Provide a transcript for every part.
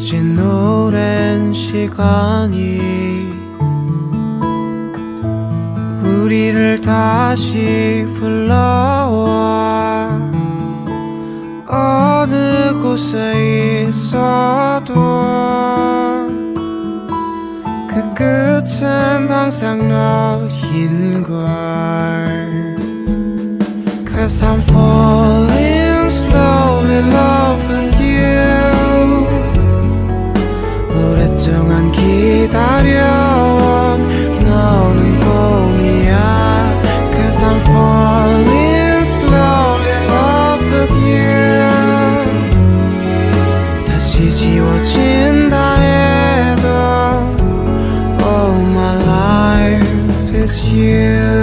흐려진 오랜 시간이 우리를 다시 불러와. 어느 곳에 있어도 그 끝은 항상 너인걸. Cause I'm falling slowly in love with you. 오랫동안 기다려온 너는 봄이야. Cause I'm falling slowly in love with you. 다시 지워진다 해도 all my life is you.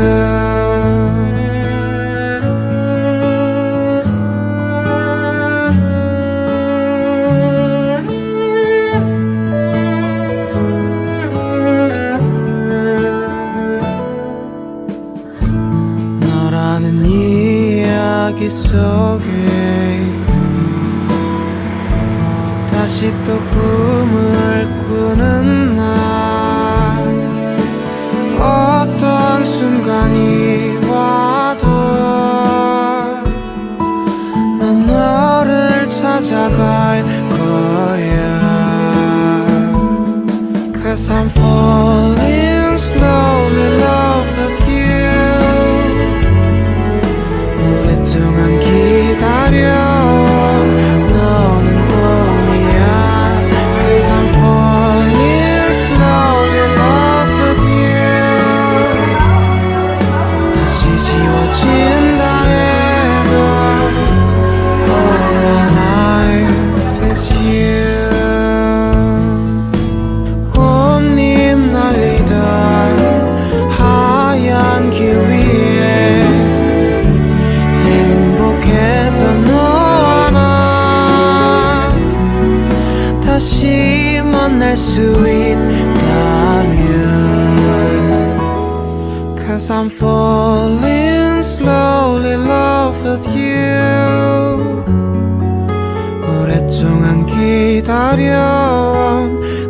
너라는 이야기 속에 다시 또 꿈을 꾸는 날. 어떤 순간이 와도 난 너를 찾아갈 거야. Cause I'm falling slowly in love with you. 오랫동안 기다려온 너는 봄이야. Cause I'm falling slowly in love with you. 다시 지워진다 해도 all my life is you. 꽃잎 날리던 하얀 길 위에 행복했던 너와 나 다시 만날 수 있다면. Cause I'm falling slowly in love with you. 오랫동안 기다려온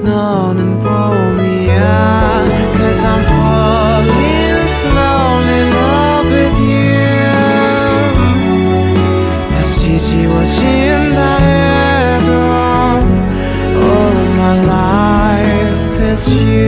너는 봄이야. Cause I'm falling slowly in love with you. 다시 지워진다 해도 all my life is you.